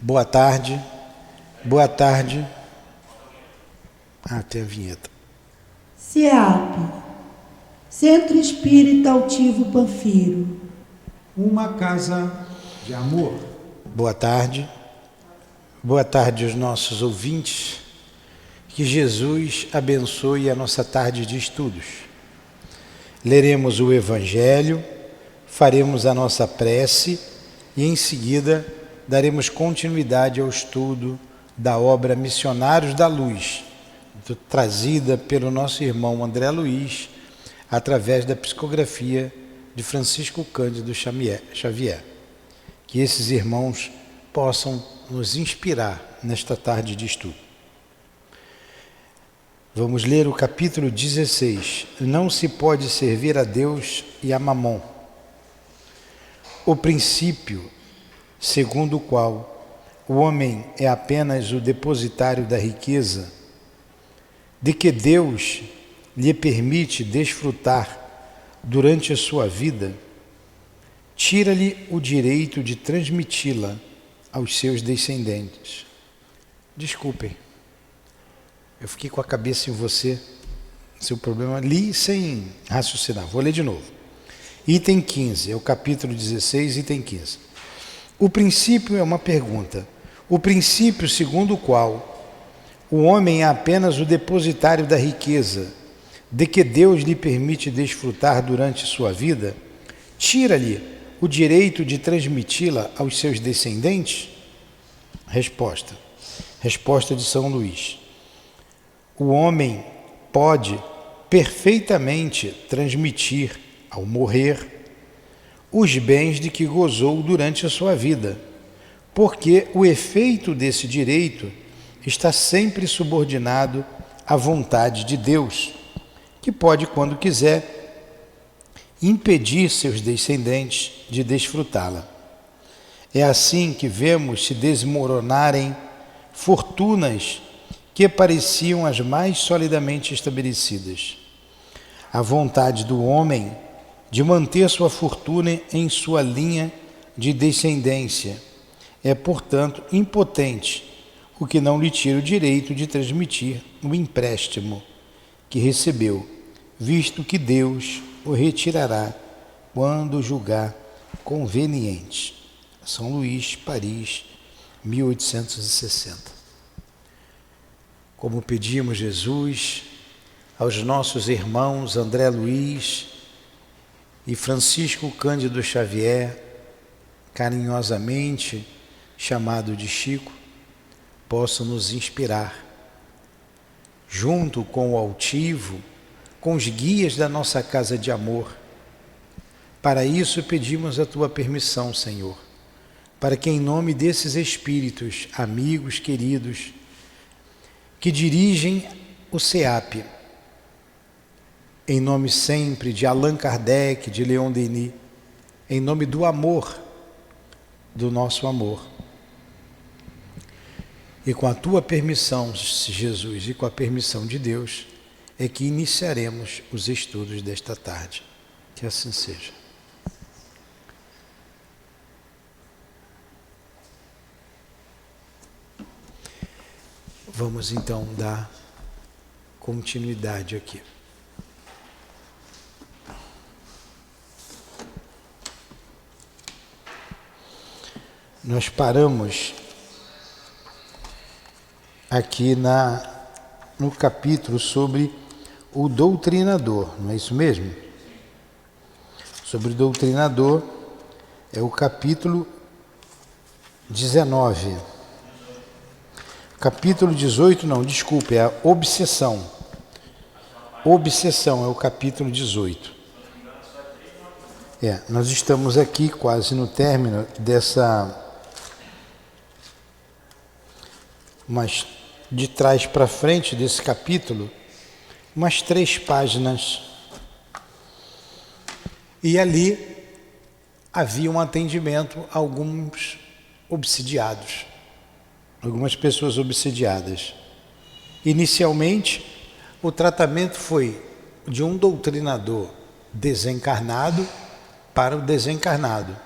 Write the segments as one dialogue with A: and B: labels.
A: Boa tarde. Boa tarde. Tem a vinheta.
B: CEAP, Centro Espírita Altivo Panfiro.
C: Uma casa de amor.
A: Boa tarde. Boa tarde aos nossos ouvintes. Que Jesus abençoe a nossa tarde de estudos. Leremos o Evangelho, faremos a nossa prece e em seguida daremos continuidade ao estudo da obra Missionários da Luz, trazida pelo nosso irmão André Luiz, através da psicografia de Francisco Cândido Xavier. Que esses irmãos possam nos inspirar nesta tarde de estudo. Vamos ler o capítulo 16. Não se pode servir a Deus e a Mamon. O princípio segundo o qual o homem é apenas o depositário da riqueza, de que Deus lhe permite desfrutar durante a sua vida, tira-lhe o direito de transmiti-la aos seus descendentes. Desculpem, eu fiquei com a cabeça em você, seu problema, li sem raciocinar, vou ler de novo. Item 15, é o capítulo 16, item 15. O princípio é uma pergunta. O princípio segundo o qual o homem é apenas o depositário da riqueza, de que Deus lhe permite desfrutar durante sua vida, tira-lhe o direito de transmiti-la aos seus descendentes? Resposta de São Luís. O homem pode perfeitamente transmitir, ao morrer, os bens de que gozou durante a sua vida, porque o efeito desse direito está sempre subordinado à vontade de Deus, que pode, quando quiser, impedir seus descendentes de desfrutá-la. É assim que vemos se desmoronarem fortunas que pareciam as mais solidamente estabelecidas. A vontade do homem de manter sua fortuna em sua linha de descendência é, portanto, impotente, o que não lhe tira o direito de transmitir o empréstimo que recebeu, visto que Deus o retirará quando julgar conveniente. São Luís, Paris, 1860. Como pedimos, Jesus, aos nossos irmãos André Luiz e Francisco Cândido Xavier, carinhosamente chamado de Chico, possam nos inspirar, junto com o altivo, com os guias da nossa casa de amor. Para isso pedimos a tua permissão, Senhor, para que em nome desses espíritos, amigos queridos, que dirigem o CEAP, em nome sempre de Allan Kardec, de Leon Denis, em nome do amor, do nosso amor, e com a tua permissão, Jesus, e com a permissão de Deus, é que iniciaremos os estudos desta tarde. Que assim seja. Vamos então dar continuidade aqui. Nós paramos aqui no capítulo sobre o doutrinador, não é isso mesmo? Sobre o doutrinador é o capítulo 19. Capítulo 18, não, desculpe, é a obsessão. Obsessão é o capítulo 18. Nós estamos aqui quase no término dessa... Mas de trás para frente desse capítulo, umas 3 páginas. E ali havia um atendimento a alguns obsidiados, algumas pessoas obsidiadas. Inicialmente, o tratamento foi de um doutrinador desencarnado para o desencarnado.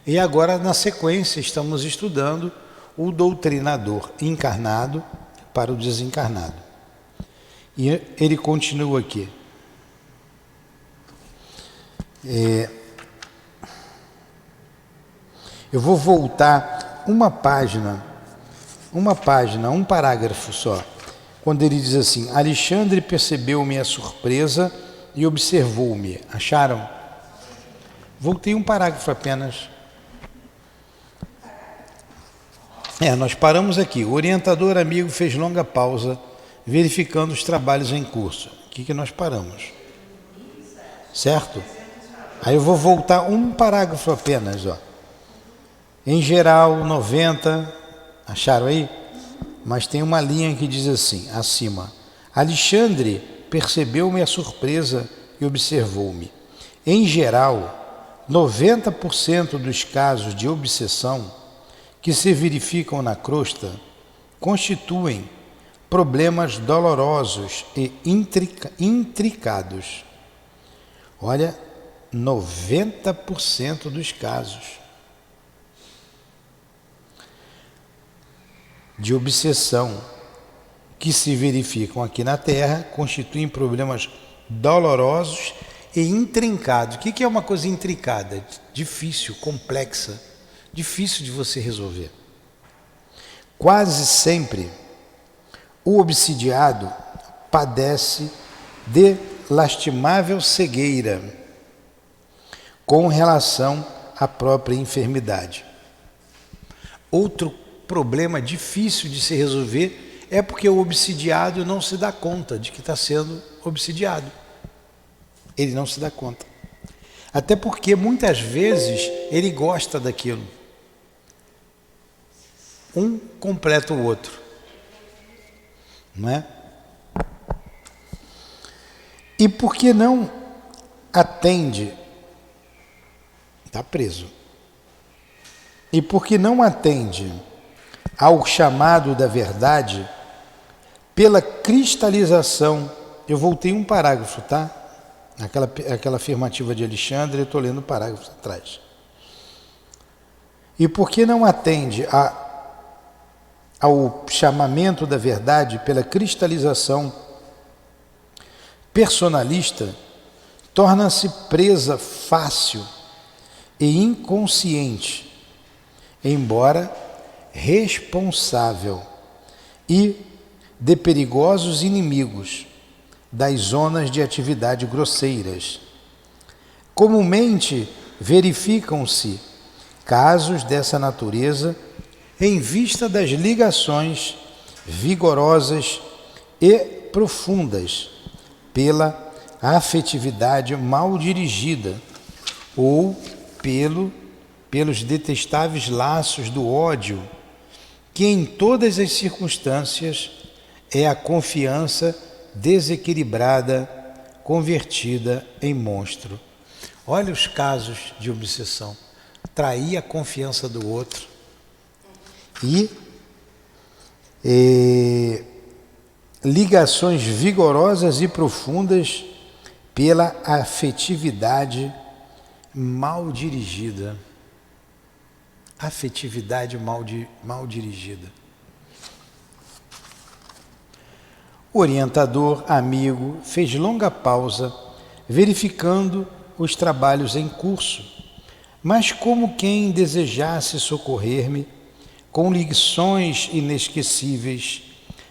A: E agora, na sequência, estamos estudando o doutrinador encarnado para o desencarnado. E ele continua aqui. Eu vou voltar um parágrafo só, quando ele diz assim: Alexandre percebeu minha surpresa e observou-me. Acharam? Voltei um parágrafo apenas. Nós paramos aqui. O orientador amigo fez longa pausa, verificando os trabalhos em curso. Aqui que nós paramos. Certo? Aí eu vou voltar um parágrafo apenas, ó. Em geral, 90, acharam aí? Mas tem uma linha que diz assim, acima: Alexandre percebeu minha surpresa e observou-me. Em geral, 90% dos casos de obsessão que se verificam na crosta constituem problemas dolorosos e intricados. Olha, 90% dos casos de obsessão que se verificam aqui na Terra constituem problemas dolorosos e intrincados. O que é uma coisa intricada? Difícil, complexa, difícil de você resolver. Quase sempre o obsidiado padece de lastimável cegueira com relação à própria enfermidade. Outro problema difícil de se resolver é porque o obsidiado não se dá conta de que está sendo obsidiado. Ele não se dá conta. Até porque muitas vezes ele gosta daquilo. Um completa o outro. Não é? E porque não atende, está preso. E porque não atende ao chamado da verdade, pela cristalização, eu voltei um parágrafo, tá? Aquela afirmativa de Alexandre, eu estou lendo o parágrafo atrás. E porque não atende ao chamamento da verdade pela cristalização personalista, torna-se presa fácil e inconsciente, embora responsável, e de perigosos inimigos das zonas de atividade grosseiras. Comumente verificam-se casos dessa natureza em vista das ligações vigorosas e profundas pela afetividade mal dirigida ou pelos detestáveis laços do ódio, que em todas as circunstâncias é a confiança desequilibrada, convertida em monstro. Olha os casos de obsessão. Trair a confiança do outro e ligações vigorosas e profundas pela afetividade mal dirigida. Afetividade mal dirigida. O orientador, amigo, fez longa pausa, verificando os trabalhos em curso, mas como quem desejasse socorrer-me com lições inesquecíveis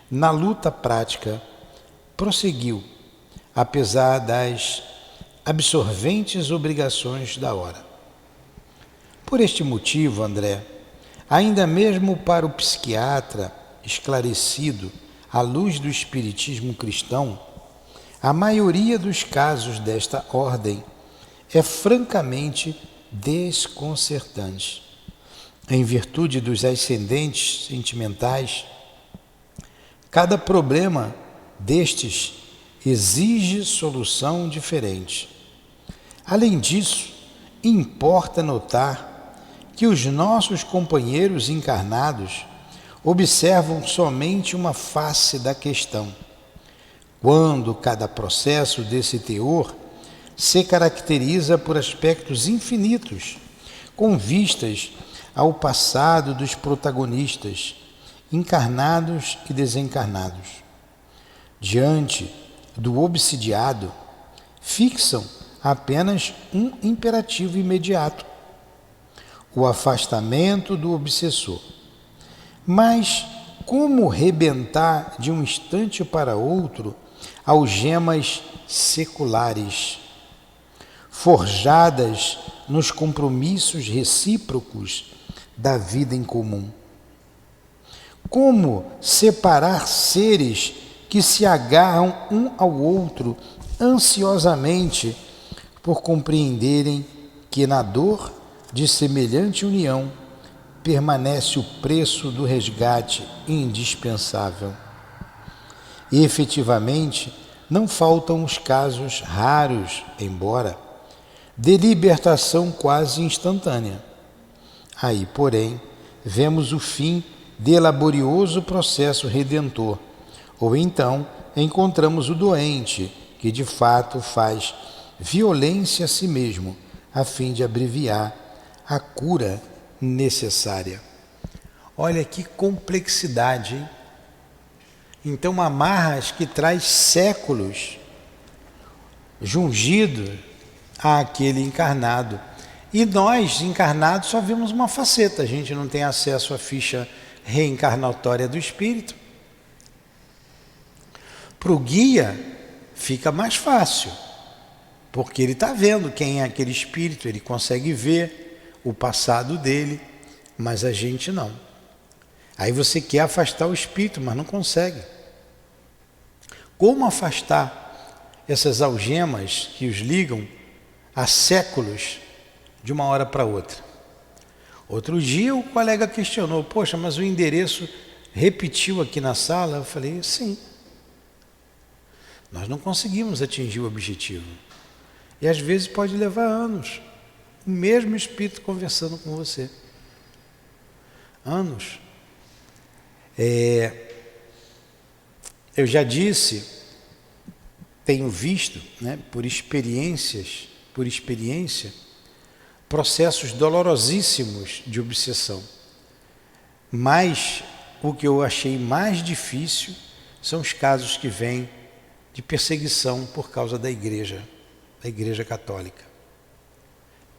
A: na luta prática, prosseguiu, apesar das absorventes obrigações da hora. Por este motivo, André, ainda mesmo para o psiquiatra esclarecido à luz do espiritismo cristão, a maioria dos casos desta ordem é francamente desconcertante. Em virtude dos ascendentes sentimentais, cada problema destes exige solução diferente. Além disso, importa notar que os nossos companheiros encarnados observam somente uma face da questão, quando cada processo desse teor se caracteriza por aspectos infinitos, com vistas ao passado dos protagonistas, encarnados e desencarnados. Diante do obsidiado, fixam apenas um imperativo imediato: o afastamento do obsessor. Mas como rebentar de um instante para outro algemas seculares, forjadas nos compromissos recíprocos da vida em comum? Como separar seres que se agarram um ao outro ansiosamente por compreenderem que na dor de semelhante união permanece o preço do resgate indispensável? E efetivamente não faltam os casos raros, embora, de libertação quase instantânea. Aí, porém, vemos o fim de laborioso processo redentor, ou então encontramos o doente que de fato faz violência a si mesmo, a fim de abreviar a cura necessária. Olha que complexidade, hein? Então, amarras que traz séculos jungido àquele encarnado. E nós, encarnados, só vimos uma faceta. A gente não tem acesso à ficha reencarnatória do espírito. Para o guia, fica mais fácil, porque ele está vendo quem é aquele espírito, ele consegue ver o passado dele, mas a gente não. Aí você quer afastar o espírito, mas não consegue. Como afastar essas algemas que os ligam há séculos de uma hora para outra? Outro dia o colega questionou: poxa, mas o endereço repetiu aqui na sala? Eu falei: sim. Nós não conseguimos atingir o objetivo. E às vezes pode levar anos. O mesmo espírito conversando com você. Anos. Eu já disse, tenho visto, né, por experiência, processos dolorosíssimos de obsessão. Mas o que eu achei mais difícil são os casos que vêm de perseguição por causa da Igreja Católica.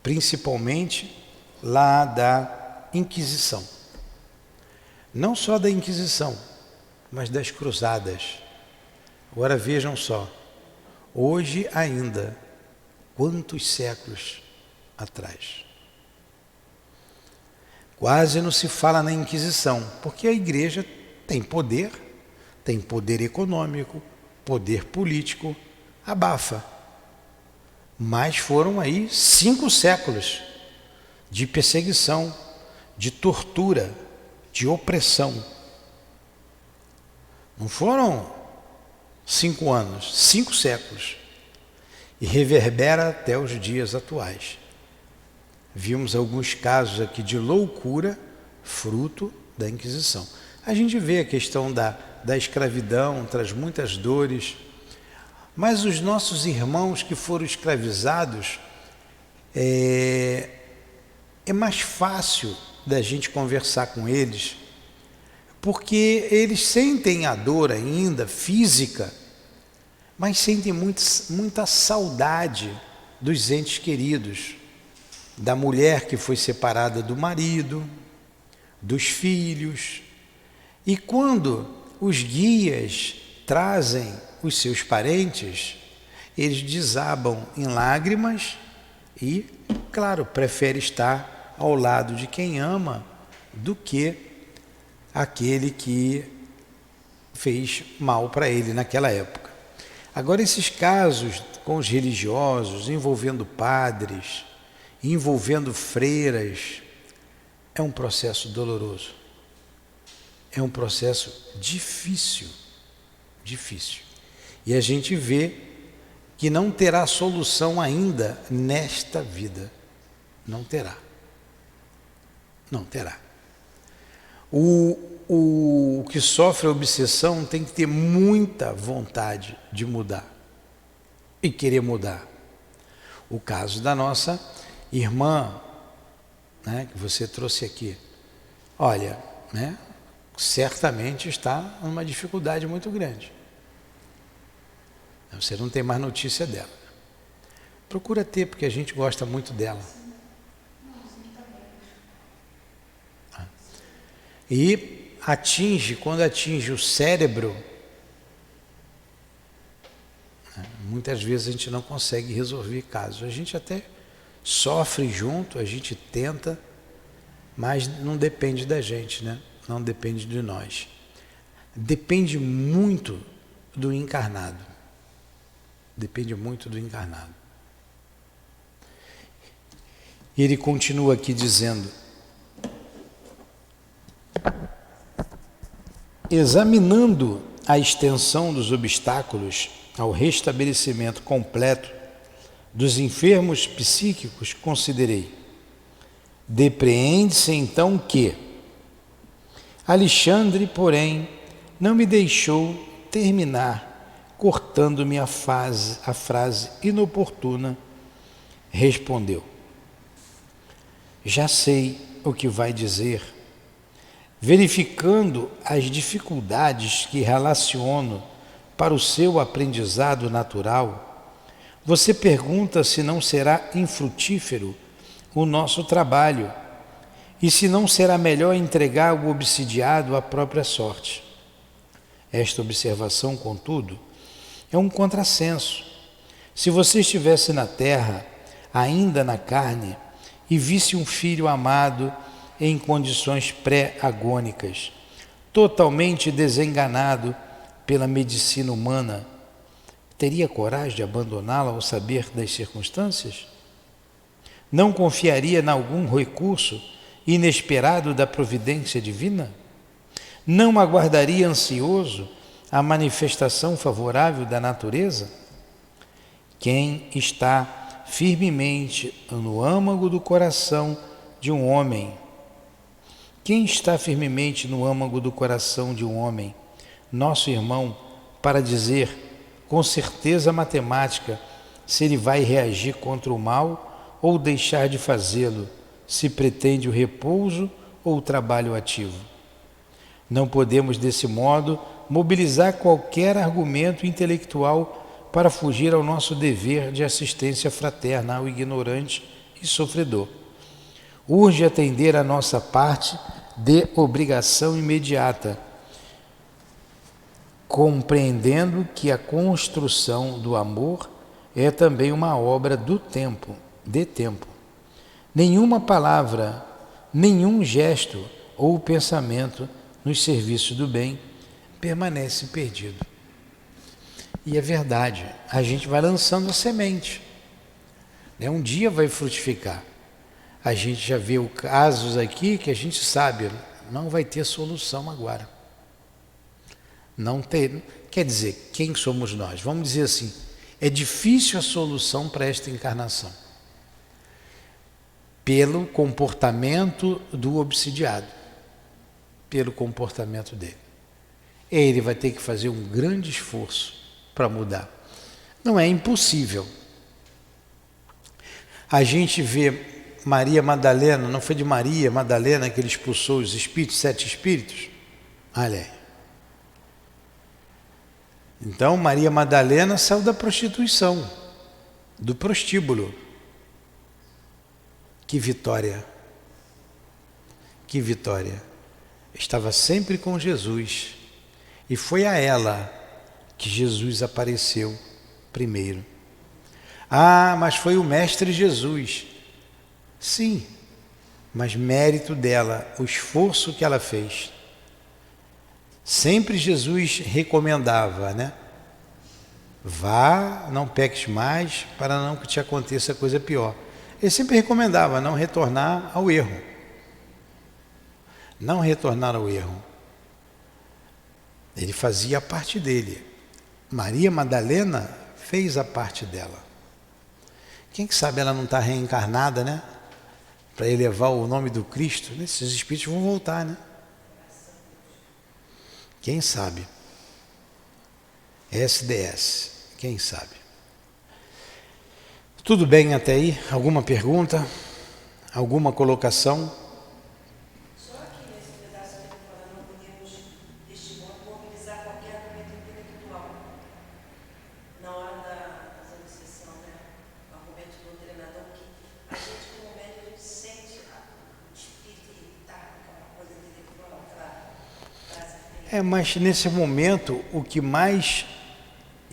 A: Principalmente lá da Inquisição. Não só da Inquisição, mas das Cruzadas. Agora vejam só, hoje ainda, quantos séculos atrás? Quase não se fala na Inquisição, porque a Igreja tem poder econômico, poder político, abafa. Mas foram aí 5 séculos de perseguição, de tortura, de opressão. Não foram 5 anos, 5 séculos. E reverbera até os dias atuais. Vimos alguns casos aqui de loucura, fruto da Inquisição. A gente vê a questão da escravidão, traz muitas dores. Mas os nossos irmãos que foram escravizados, é mais fácil da gente conversar com eles, porque eles sentem a dor ainda, física, mas sentem muita saudade dos entes queridos, da mulher que foi separada do marido, dos filhos. E quando os guias trazem os seus parentes, eles desabam em lágrimas e, claro, prefere estar ao lado de quem ama do que aquele que fez mal para ele naquela época. Agora, esses casos com os religiosos, envolvendo padres, envolvendo freiras, é um processo doloroso. É um processo difícil. E a gente vê que não terá solução ainda nesta vida. Não terá. O que sofre a obsessão tem que ter muita vontade de mudar e querer mudar. O caso da nossa irmã né, que você trouxe aqui, olha, né, certamente está numa dificuldade muito grande. Você não tem mais notícia dela. Procura ter, porque a gente gosta muito dela. E quando atinge o cérebro, muitas vezes a gente não consegue resolver casos. A gente até sofre junto, a gente tenta, mas não depende da gente, né? Não depende de nós. Depende muito do encarnado. Depende muito do encarnado. E ele continua aqui dizendo: examinando a extensão dos obstáculos ao restabelecimento completo dos enfermos psíquicos, considerei. Depreende-se então que Alexandre, porém, não me deixou terminar, cortando-me a frase inoportuna, respondeu: já sei o que vai dizer. Verificando as dificuldades que relaciono para o seu aprendizado natural, você pergunta se não será infrutífero o nosso trabalho e se não será melhor entregar o obsidiado à própria sorte. Esta observação, contudo, é um contrassenso. Se você estivesse na terra, ainda na carne, e visse um filho amado em condições pré-agônicas, totalmente desenganado pela medicina humana, teria coragem de abandoná-la ao saber das circunstâncias? Não confiaria em algum recurso inesperado da providência divina? Não aguardaria ansioso a manifestação favorável da natureza? Quem está firmemente no âmago do coração de um homem, nosso irmão, para dizer com certeza matemática se ele vai reagir contra o mal ou deixar de fazê-lo, se pretende o repouso ou o trabalho ativo? Não podemos, desse modo, mobilizar qualquer argumento intelectual para fugir ao nosso dever de assistência fraterna ao ignorante e sofredor. Urge atender a nossa parte de obrigação imediata, compreendendo que a construção do amor é também uma obra de tempo. Nenhuma palavra, nenhum gesto ou pensamento nos serviços do bem permanece perdido. E é verdade, a gente vai lançando a semente, né? Um dia vai frutificar. A gente já viu casos aqui que a gente sabe, não vai ter solução agora. Não tem, quer dizer, quem somos nós? Vamos dizer assim, é difícil a solução para esta encarnação, pelo comportamento do obsidiado, pelo comportamento dele. Ele vai ter que fazer um grande esforço para mudar. Não é impossível. A gente vê Maria Madalena, não foi de Maria Madalena que ele expulsou os espíritos, 7 espíritos? Olha aí. Então Maria Madalena saiu da prostituição, do prostíbulo. Que vitória! Que vitória! Estava sempre com Jesus e foi a ela que Jesus apareceu primeiro. Ah, mas foi o Mestre Jesus. Sim, mas mérito dela, o esforço que ela fez. Sempre Jesus recomendava, né? Vá, não peques mais, para não que te aconteça coisa pior. Ele sempre recomendava não retornar ao erro. Não retornar ao erro. Ele fazia a parte dele. Maria Madalena fez a parte dela. Quem que sabe ela não está reencarnada, né? Para elevar o nome do Cristo. Esses espíritos vão voltar, né? Quem sabe? SDS, quem sabe? Tudo bem até aí? Alguma pergunta? Alguma colocação?
D: Só aqui nesse pedaço que ele fala, não podemos, deste modo, mobilizar qualquer argumento intelectual. Na hora da obsessão, né? O argumento do treinador, que a gente, como médico, a gente sente o espírito irritado, aquela coisa intelectual, aquela frase feia.
A: Mas nesse momento, o que mais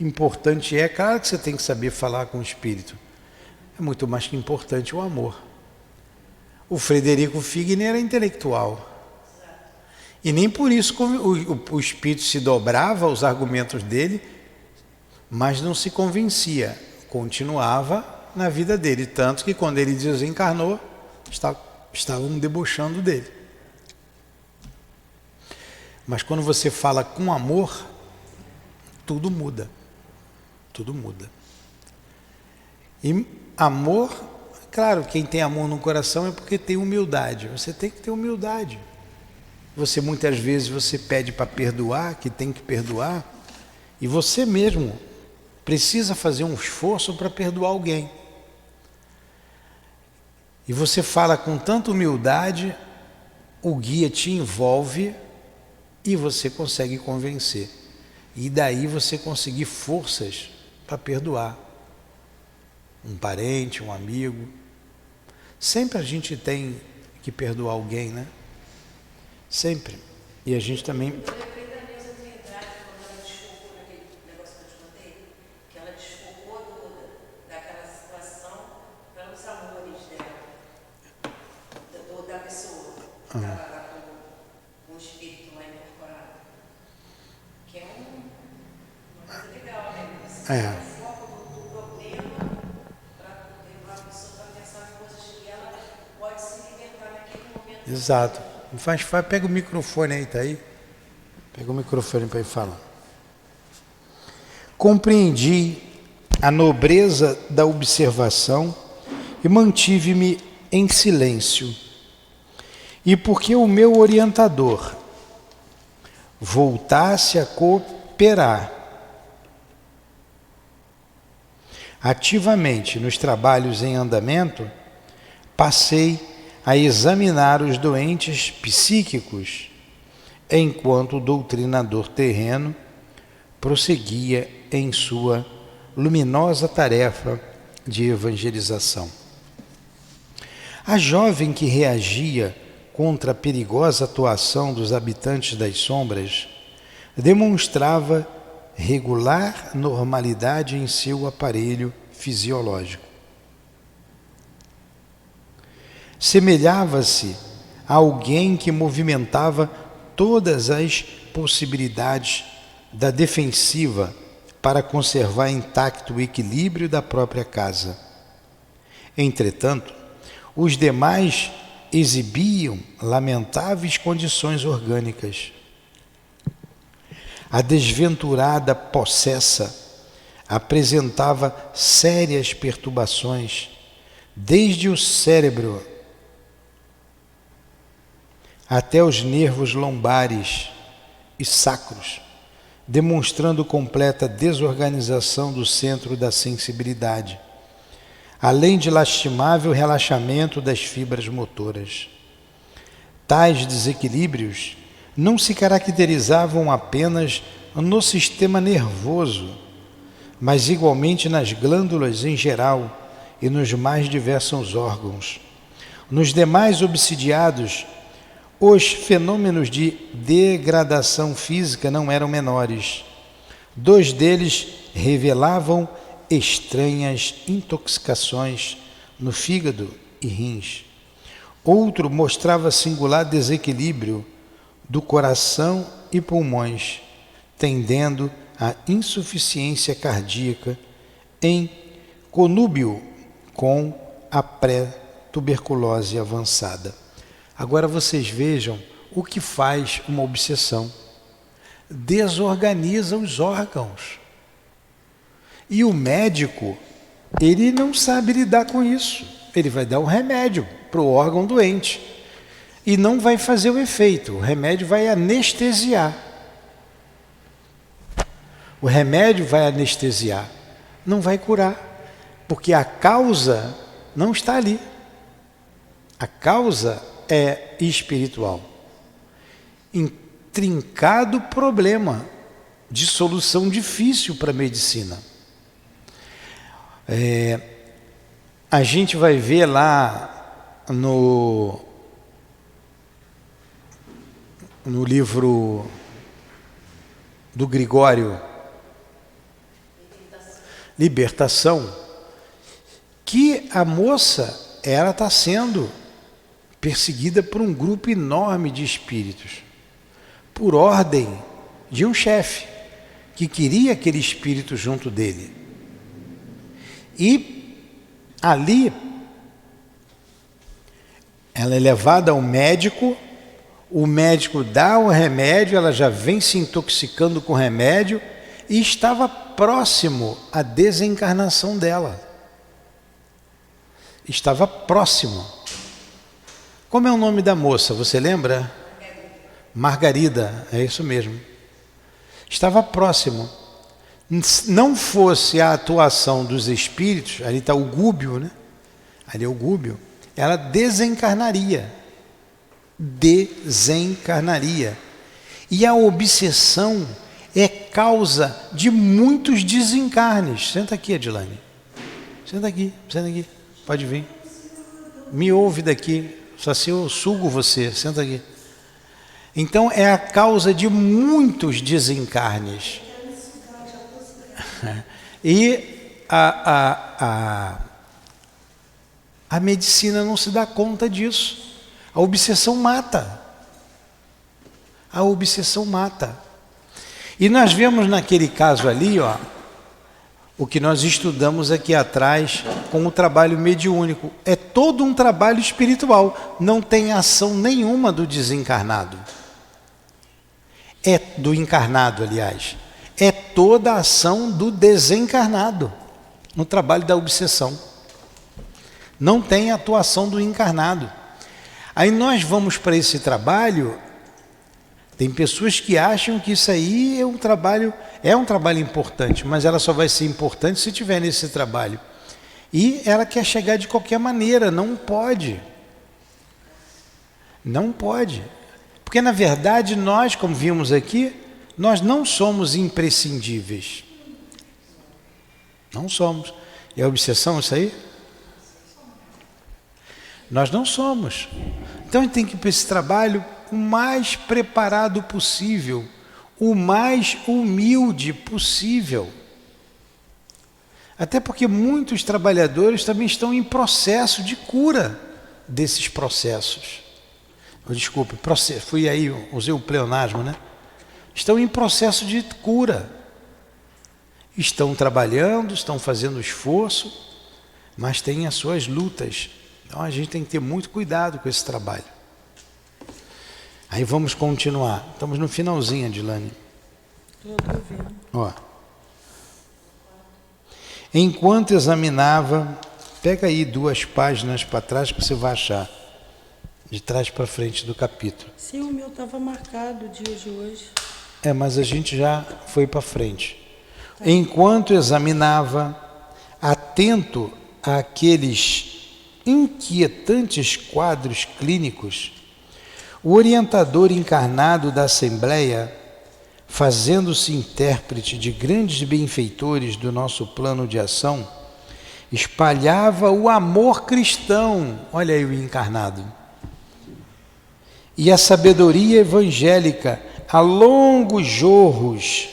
A: importante é, claro que você tem que saber falar com o espírito. É muito mais que importante o amor. O Frederico Figner era intelectual. E nem por isso o espírito se dobrava aos argumentos dele, mas não se convencia. Continuava na vida dele. Tanto que quando ele desencarnou, estavam debochando dele. Mas quando você fala com amor, tudo muda. Tudo muda. E amor, claro, quem tem amor no coração é porque tem humildade. Você tem que ter humildade. Muitas vezes você pede para perdoar, que tem que perdoar, e você mesmo precisa fazer um esforço para perdoar alguém. E você fala com tanta humildade, o guia te envolve e você consegue convencer. E daí você conseguir forças para perdoar um parente, um amigo. Sempre a gente tem que perdoar alguém, né? Sempre. E a gente também...
D: Eu lembrei da Neuza Trindade, quando ela desfocou naquele negócio que eu te contei, que ela desfocou daquela situação para os amores dela, da pessoa que estava lá com o espírito lá incorporado. Que é uma coisa legal, né? Você
A: É.
D: o foco do problema para levar a pessoa para pensar em coisas que ela pode se libertar naquele momento.
A: Exato. Pega o microfone aí, tá aí? Pega o microfone para ir falar. Compreendi a nobreza da observação e mantive-me em silêncio. E porque o meu orientador voltasse a cooperar ativamente nos trabalhos em andamento, passei a examinar os doentes psíquicos, enquanto o doutrinador terreno prosseguia em sua luminosa tarefa de evangelização. A jovem que reagia contra a perigosa atuação dos habitantes das sombras demonstrava regular normalidade em seu aparelho fisiológico. Semelhava-se a alguém que movimentava todas as possibilidades da defensiva para conservar intacto o equilíbrio da própria casa. Entretanto, os demais exibiam lamentáveis condições orgânicas. A desventurada possessa apresentava sérias perturbações, desde o cérebro até os nervos lombares e sacros, demonstrando completa desorganização do centro da sensibilidade, além de lastimável relaxamento das fibras motoras. Tais desequilíbrios não se caracterizavam apenas no sistema nervoso, mas igualmente nas glândulas em geral e nos mais diversos órgãos. Nos demais obsidiados, os fenômenos de degradação física não eram menores. 2 deles revelavam estranhas intoxicações no fígado e rins. Outro mostrava singular desequilíbrio do coração e pulmões, tendendo à insuficiência cardíaca em conúbio com a pré-tuberculose avançada. Agora vocês vejam o que faz uma obsessão. Desorganiza os órgãos. E o médico, ele não sabe lidar com isso. Ele vai dar um remédio para o órgão doente. E não vai fazer o efeito. O remédio vai anestesiar. O remédio vai anestesiar. Não vai curar. Porque a causa não está ali. A causa é espiritual. Intrincado problema de solução difícil para a medicina. A gente vai ver lá no livro do Gregório, Libertação, que a moça, ela está sendo perseguida por um grupo enorme de espíritos, por ordem de um chefe, que queria aquele espírito junto dele. E ali, ela é levada ao médico, o médico dá o remédio, ela já vem se intoxicando com o remédio, e estava próximo à desencarnação dela. Estava próximo. Como é o nome da moça, você lembra? Margarida, é isso mesmo. Estava próximo. Não fosse a atuação dos espíritos, ali está o Gúbio, né? Ali é o Gúbio, ela desencarnaria. Desencarnaria. E a obsessão é causa de muitos desencarnes. Senta aqui, Adilane. Senta aqui. Pode vir. Me ouve daqui. Só se eu sugo você. Senta aqui. Então é a causa de muitos desencarnes. E a medicina não se dá conta disso. A obsessão mata. A obsessão mata. E nós vemos naquele caso ali, ó, o que nós estudamos aqui atrás com o trabalho mediúnico. É todo um trabalho espiritual. Não tem ação nenhuma do desencarnado. É do encarnado, aliás. É toda a ação do desencarnado no trabalho da obsessão. Não tem atuação do encarnado. Aí nós vamos para esse trabalho. Tem pessoas que acham que isso aí é um trabalho importante, mas ela só vai ser importante se tiver nesse trabalho. E ela quer chegar de qualquer maneira, não pode. Não pode. Porque na verdade nós, como vimos aqui, nós não somos imprescindíveis. Não somos. É obsessão isso aí? Nós não somos. Então a gente tem que ir para esse trabalho o mais preparado possível, o mais humilde possível. Até porque muitos trabalhadores também estão em processo de cura desses processos. Desculpe, fui aí, usei o pleonasmo, né? Estão em processo de cura. Estão trabalhando, estão fazendo esforço, mas têm as suas lutas. Então a gente tem que ter muito cuidado com esse trabalho. Aí vamos continuar. Estamos no finalzinho, Adilane.
B: Estou vendo.
A: Ó. Enquanto examinava, pega aí 2 páginas para trás que você vai achar. De trás para frente do capítulo.
B: Sim, o meu estava marcado o dia de hoje.
A: Mas a gente já foi para frente. Enquanto examinava, atento àqueles inquietantes quadros clínicos, o orientador encarnado da Assembleia, fazendo-se intérprete de grandes benfeitores do nosso plano de ação, espalhava o amor cristão, olha aí o encarnado, e a sabedoria evangélica a longos jorros,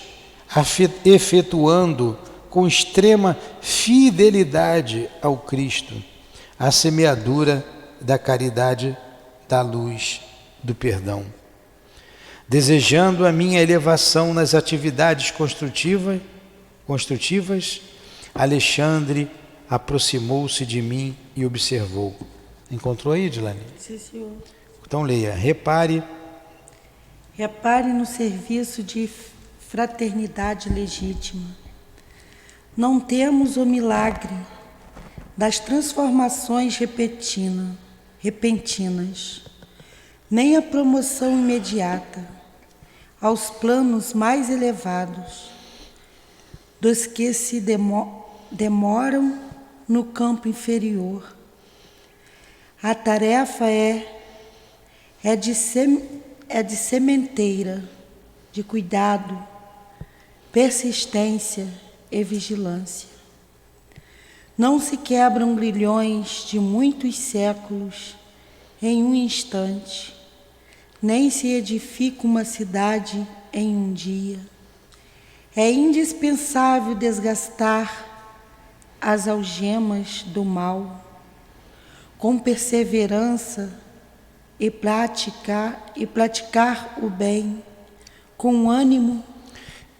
A: efetuando com extrema fidelidade ao Cristo a semeadura da caridade, da luz, do perdão. Desejando a minha elevação nas atividades construtivas, Alexandre aproximou-se de mim e observou. Encontrou aí, Edilane?
B: Sim, senhor.
A: Então leia. Repare
B: no serviço de fraternidade legítima. Não temos o milagre das transformações repentinas, nem a promoção imediata aos planos mais elevados dos que se demoram no campo inferior. A tarefa é de sementeira, de cuidado, persistência e vigilância. Não se quebram grilhões de muitos séculos em um instante, nem se edifica uma cidade em um dia. É indispensável desgastar as algemas do mal com perseverança e praticar o bem com ânimo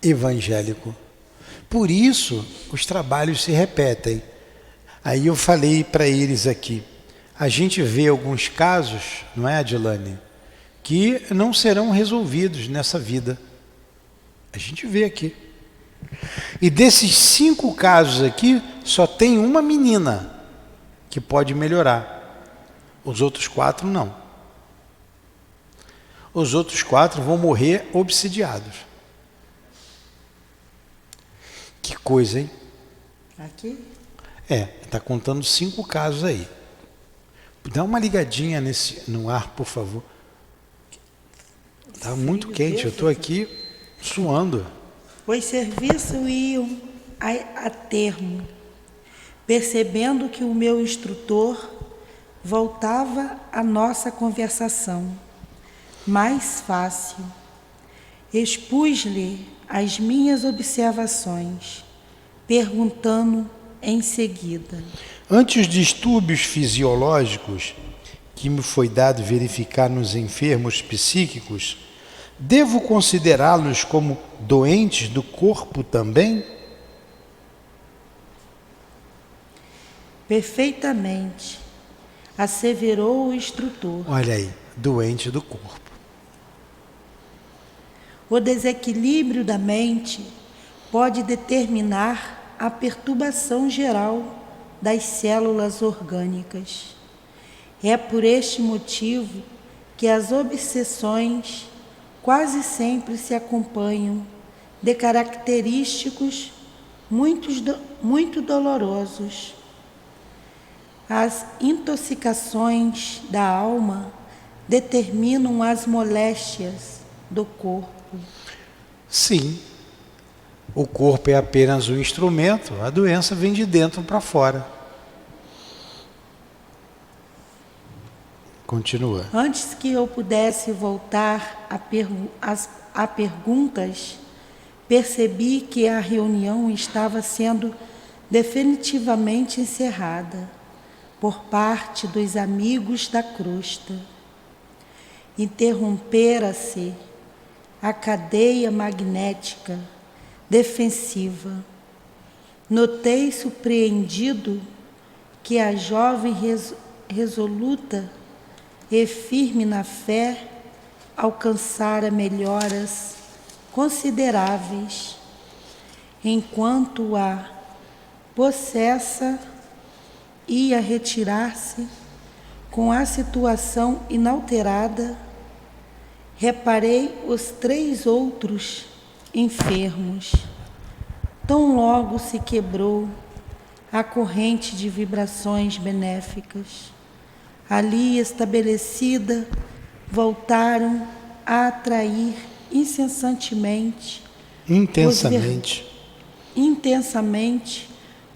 A: evangélico. Por isso, os trabalhos se repetem. Aí eu falei para eles aqui, a gente vê alguns casos, não é, Adilane, que não serão resolvidos nessa vida. A gente vê aqui. E desses 5 casos aqui, só tem uma menina que pode melhorar. Os outros 4 não. Os outros 4 vão morrer obsidiados. Que coisa, hein?
B: aqui.
A: Está contando 5 casos aí. Dá uma ligadinha no ar, por favor. Está muito quente, eu estou aqui suando.
B: Os serviços iam a termo, percebendo que o meu instrutor voltava à nossa conversação mais fácil. Expus-lhe as minhas observações, perguntando em seguida:
A: Ante os distúrbios fisiológicos que me foi dado verificar nos enfermos psíquicos, devo considerá-los como doentes do corpo também?
B: Perfeitamente, asseverou o instrutor.
A: Olha aí, doente do corpo.
B: O desequilíbrio da mente pode determinar a perturbação geral das células orgânicas. É por este motivo que as obsessões quase sempre se acompanham de característicos muito dolorosos. As intoxicações da alma determinam as moléstias do corpo.
A: Sim, o corpo é apenas um instrumento, a doença vem de dentro para fora. Continua.
B: Antes que eu pudesse voltar a perguntas, percebi que a reunião estava sendo definitivamente encerrada por parte dos amigos da crosta. Interrompera-se a cadeia magnética defensiva. Notei surpreendido que a jovem resoluta e firme na fé alcançara melhoras consideráveis, enquanto a possessa ia retirar-se com a situação inalterada. Reparei os 3 outros enfermos. Tão logo se quebrou a corrente de vibrações benéficas ali estabelecida, voltaram a atrair intensamente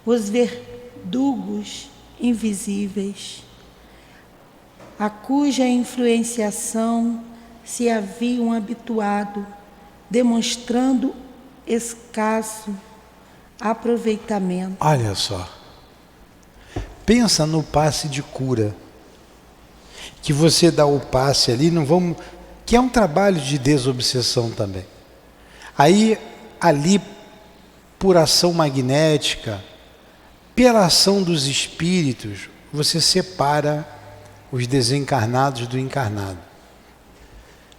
B: os verdugos invisíveis, a cuja influenciação se haviam habituado, demonstrando escasso aproveitamento.
A: Olha só, pensa no passe de cura, que você dá o passe ali, que é um trabalho de desobsessão também. Aí, ali, por ação magnética, pela ação dos espíritos, você separa os desencarnados do encarnado.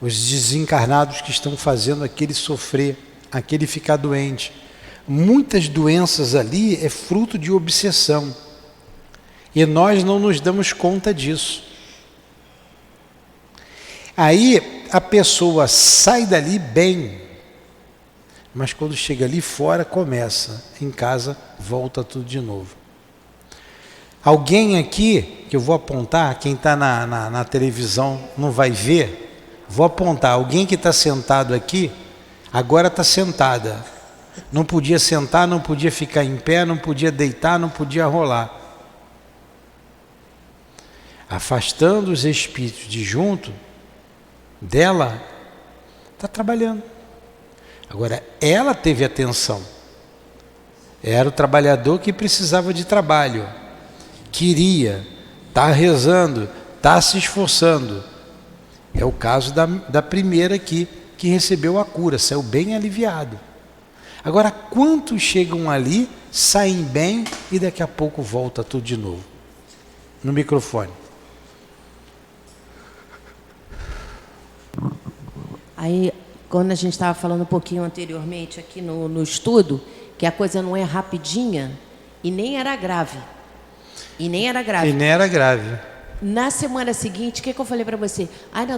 A: Os desencarnados que estão fazendo aquele sofrer, aquele ficar doente. Muitas doenças ali é fruto de obsessão. E nós não nos damos conta disso. Aí a pessoa sai dali bem, mas quando chega ali fora começa, em casa volta tudo de novo. Alguém aqui, que eu vou apontar, quem está na televisão não vai ver, vou apontar, alguém que está sentado aqui, agora está sentada. Não podia sentar, não podia ficar em pé, não podia deitar, não podia rolar. Afastando os espíritos de junto dela, está trabalhando. Agora, ela teve atenção. Era o trabalhador que precisava de trabalho. Queria, está rezando, está se esforçando. É o caso da primeira aqui, que recebeu a cura, saiu bem aliviado. Agora, quantos chegam ali, saem bem e daqui a pouco volta tudo de novo? No microfone.
E: Aí, quando a gente estava falando um pouquinho anteriormente aqui no estudo, que a coisa não é rapidinha e nem era grave. E nem era grave. Na semana seguinte, o que eu falei para você? Eu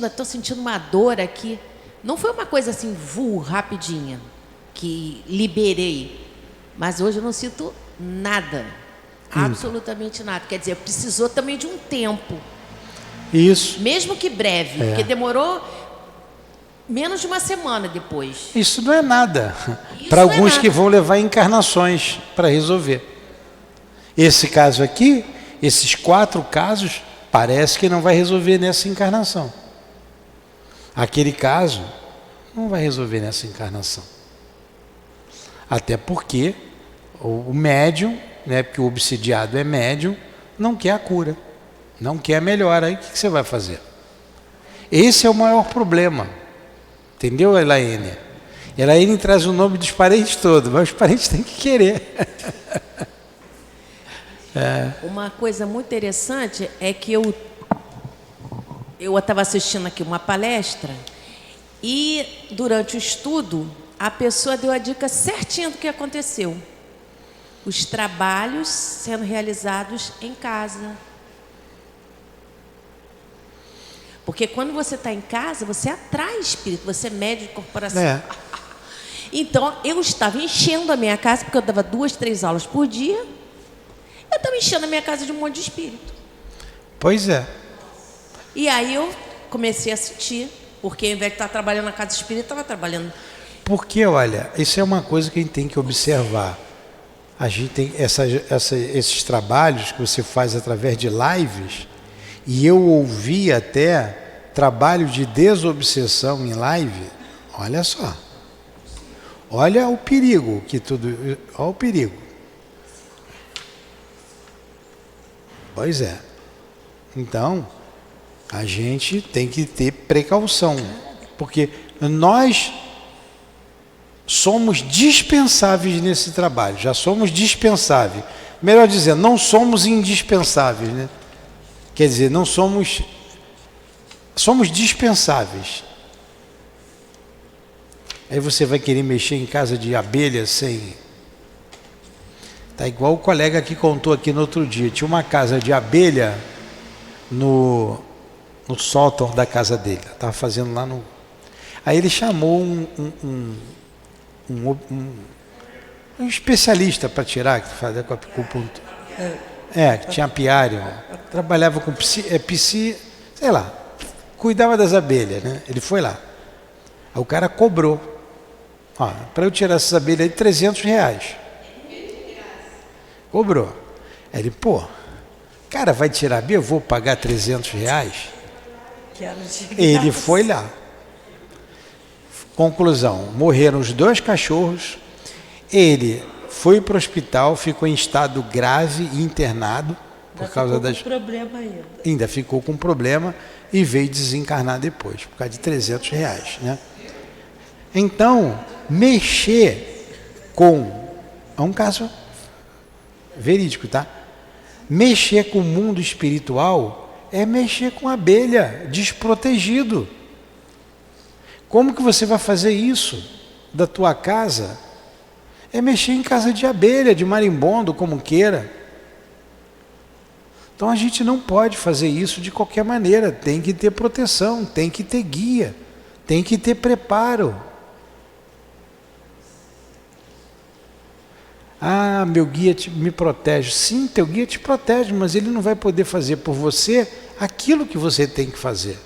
E: estou sentindo uma dor aqui. Não foi uma coisa assim, rapidinha, que liberei. Mas hoje eu não sinto nada. Absolutamente nada. Quer dizer, precisou também de um tempo.
A: Isso.
E: Mesmo que breve, porque demorou menos de uma semana depois.
A: Isso não é nada. Para alguns que vão levar encarnações para resolver. Esse caso aqui, esses 4 casos, parece que não vai resolver nessa encarnação. Aquele caso não vai resolver nessa encarnação. Até porque o médium, né, porque o obsidiado é médium, não quer a cura, não quer a melhora. Aí o que você vai fazer? Esse é o maior problema. Entendeu, Elaine? Elaine traz o nome dos parentes todos, mas os parentes têm que querer.
E: Uma coisa muito interessante é que eu estava assistindo aqui uma palestra e, durante o estudo, a pessoa deu a dica certinha do que aconteceu. Os trabalhos sendo realizados em casa. Porque quando você está em casa, você atrai espírito, você mede de corporação. Então, eu estava enchendo a minha casa, porque eu dava 2, 3 aulas por dia. Eu estava enchendo a minha casa de um monte de espírito.
A: Pois é.
E: E aí eu comecei a sentir, porque ao invés de estar trabalhando na casa espírita, eu estava trabalhando.
A: Porque, olha, isso é uma coisa que a gente tem que observar. A gente tem esses trabalhos que você faz através de lives. E eu ouvi até trabalho de desobsessão em live. Olha só. Olha o perigo que tudo. Olha o perigo. Pois é. Então, a gente tem que ter precaução. Porque nós somos dispensáveis nesse trabalho. Já somos dispensáveis. Melhor dizendo, não somos indispensáveis, né? Quer dizer, não somos dispensáveis. Aí você vai querer mexer em casa de abelha sem... Tá igual o colega que contou aqui no outro dia. Tinha uma casa de abelha no sótão da casa dele. Estava fazendo lá no... Aí ele chamou um especialista para tirar, que fazia com acupuntura. Que tinha apiário, trabalhava com sei lá, cuidava das abelhas, né? Ele foi lá. Aí o cara cobrou, para eu tirar essas abelhas aí, R$300. Cobrou. Aí ele, cara, vai tirar a abelha, eu vou pagar R$300? Ele foi lá. Conclusão, morreram os 2 cachorros, ele foi para o hospital, ficou em estado grave e internado por causa das... Ainda ficou com problema e veio desencarnar depois, por causa de R$300, né? Então, mexer com... É um caso verídico, tá? Mexer com o mundo espiritual é mexer com a abelha, desprotegido. Como que você vai fazer isso da tua casa? É mexer em casa de abelha, de marimbondo, como queira. Então a gente não pode fazer isso de qualquer maneira. Tem que ter proteção, tem que ter guia, tem que ter preparo. Ah, meu guia me protege. Sim, teu guia te protege, mas ele não vai poder fazer por você aquilo que você tem que fazer.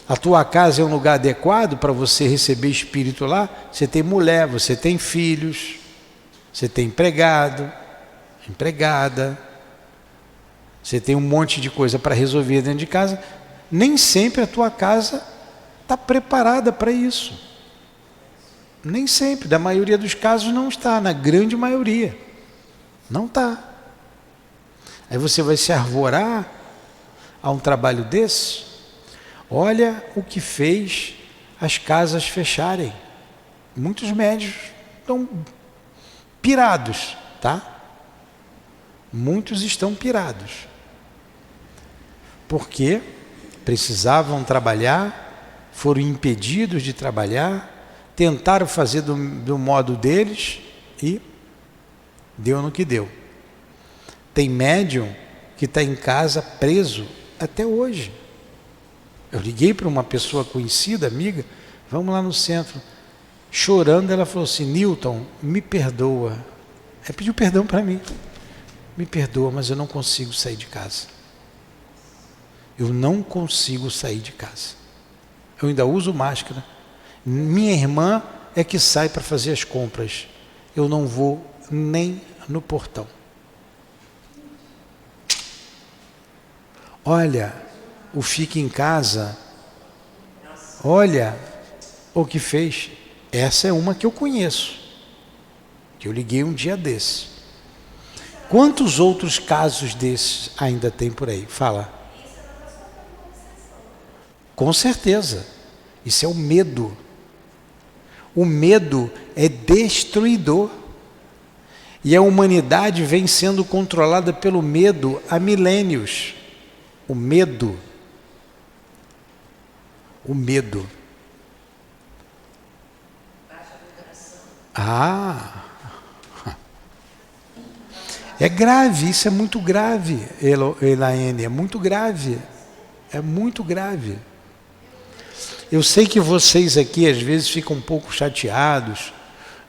A: A tua casa é um lugar adequado para você receber espírito lá? Você tem mulher, você tem filhos, você tem empregado, empregada, você tem um monte de coisa para resolver dentro de casa. Nem sempre a tua casa está preparada para isso. Nem sempre, da maioria dos casos não está, na grande maioria. Não está. Aí você vai se arvorar a um trabalho desse? Olha o que fez as casas fecharem. Muitos médios estão pirados, tá? Muitos estão pirados. Porque precisavam trabalhar, foram impedidos de trabalhar, tentaram fazer do modo deles e deu no que deu. Tem médium que está em casa preso até hoje. Eu liguei para uma pessoa conhecida, amiga, vamos lá no centro. Chorando, ela falou assim, Newton, me perdoa. Ela pediu perdão para mim. Me perdoa, mas eu não consigo sair de casa. Eu não consigo sair de casa. Eu ainda uso máscara. Minha irmã é que sai para fazer as compras. Eu não vou nem no portão. Olha, o fica em casa. Olha o que fez. Essa é uma que eu conheço. Que eu liguei um dia desse. Quantos outros casos desses ainda tem por aí? Fala. Com certeza. Isso é o medo. O medo é destruidor. E a humanidade vem sendo controlada pelo medo há milênios. O medo. O medo. Ah! É grave, isso é muito grave, Elaine, é muito grave. É muito grave. Eu sei que vocês aqui às vezes ficam um pouco chateados,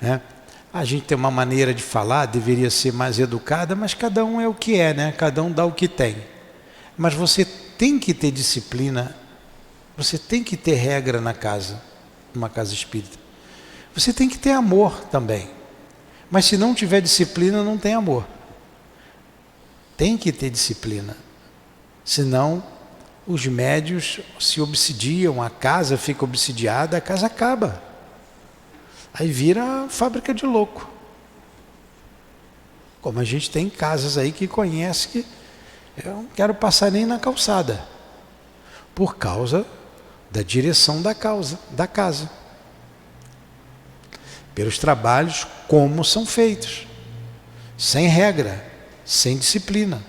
A: né? A gente tem uma maneira de falar, deveria ser mais educada, mas cada um é o que é, né? Cada um dá o que tem. Mas você tem que ter disciplina, você tem que ter regra na casa, numa casa espírita. Você tem que ter amor também. Mas se não tiver disciplina, não tem amor. Tem que ter disciplina. Senão, os médios se obsidiam, a casa fica obsidiada, a casa acaba. Aí vira fábrica de louco. Como a gente tem casas aí que conhece que eu não quero passar nem na calçada. Por causa da direção da casa. Pelos trabalhos como são feitos. Sem regra, sem disciplina.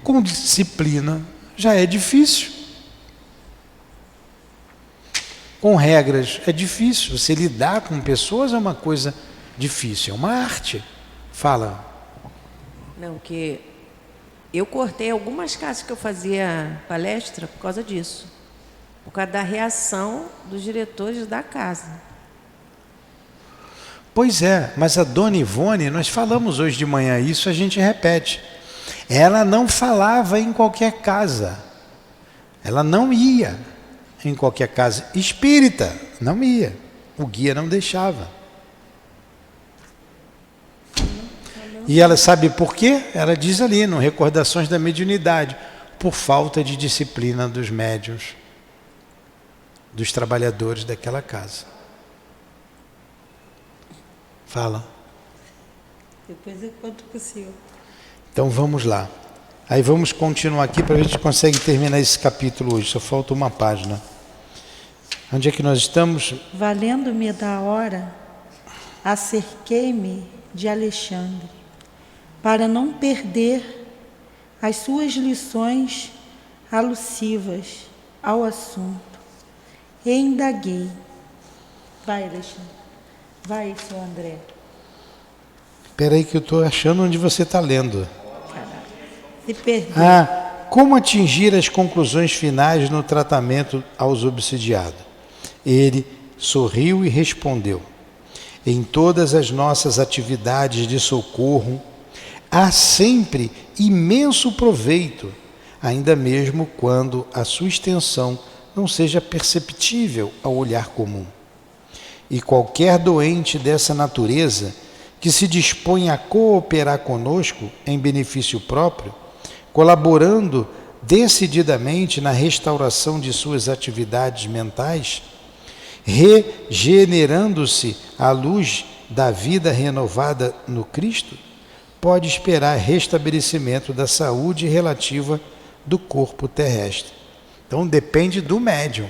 A: Com disciplina já é difícil. Com regras é difícil. Você lidar com pessoas é uma coisa difícil, é uma arte. Fala.
E: Não, que eu cortei algumas casas que eu fazia palestra por causa disso. Por causa da reação dos diretores da casa.
A: Pois é, mas a dona Ivone, nós falamos hoje de manhã isso, a gente repete. Ela não falava em qualquer casa. Ela não ia em qualquer casa espírita, não ia. O guia não deixava. E ela sabe por quê? Ela diz ali, no Recordações da Mediunidade, por falta de disciplina dos médiuns, dos trabalhadores daquela casa. Fala.
B: Depois eu conto para o senhor.
A: Então vamos lá. Aí vamos continuar aqui para ver se a gente consegue terminar esse capítulo hoje. Só falta uma página. Onde é que nós estamos?
B: Valendo-me da hora, acerquei-me de Alexandre, para não perder as suas lições alusivas ao assunto. E indaguei. Vai, Alexandre. Vai, senhor André.
A: Espera aí que eu estou achando onde você está lendo.
B: Se perdeu.
A: Como atingir as conclusões finais no tratamento aos obsidiados? Ele sorriu e respondeu. em todas as nossas atividades de socorro, há sempre imenso proveito, ainda mesmo quando a sua extensão não seja perceptível ao olhar comum. E qualquer doente dessa natureza que se dispõe a cooperar conosco em benefício próprio, colaborando decididamente na restauração de suas atividades mentais, regenerando-se à luz da vida renovada no Cristo, pode esperar restabelecimento da saúde relativa do corpo terrestre. Então depende do médium.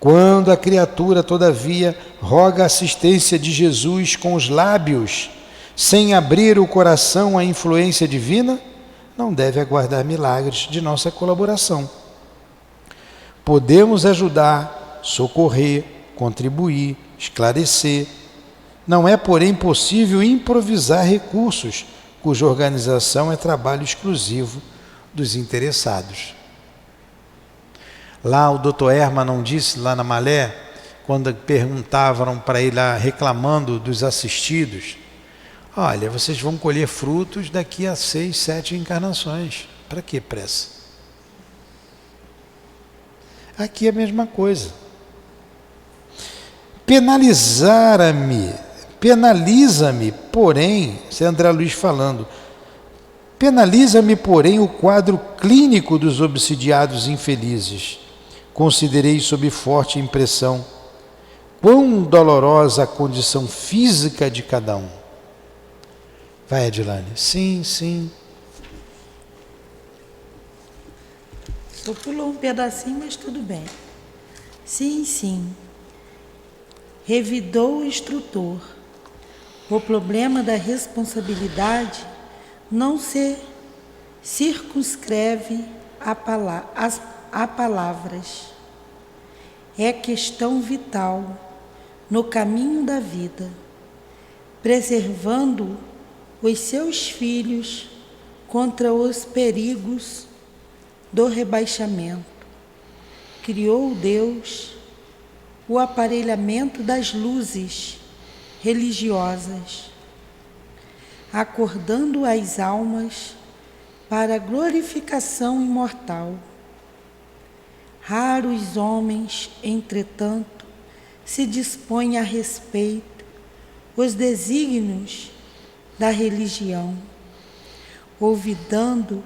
A: Quando a criatura, todavia, roga a assistência de Jesus com os lábios, sem abrir o coração à influência divina, não deve aguardar milagres de nossa colaboração. Podemos ajudar, socorrer, contribuir, esclarecer. Não é, porém, possível improvisar recursos, cuja organização é trabalho exclusivo dos interessados. Lá o Dr. Herman não disse, lá na Malé, quando perguntavam para ele lá, reclamando dos assistidos, olha, vocês vão colher frutos daqui a 6, 7 encarnações. Para que pressa? Aqui é a mesma coisa. Penaliza-me, porém, isso é André Luiz falando, penaliza-me, porém, o quadro clínico dos obsidiados infelizes. Considerei sob forte impressão quão dolorosa a condição física de cada um. Vai, Edilane. Sim.
B: Só pulou um pedacinho, mas tudo bem. Sim. Revidou o instrutor. O problema da responsabilidade não se circunscreve a palavras. É questão vital no caminho da vida, preservando os seus filhos contra os perigos do rebaixamento. Criou Deus o aparelhamento das luzes religiosas, acordando as almas para a glorificação imortal. Raros homens, entretanto, se dispõem a respeito os desígnios da religião, olvidando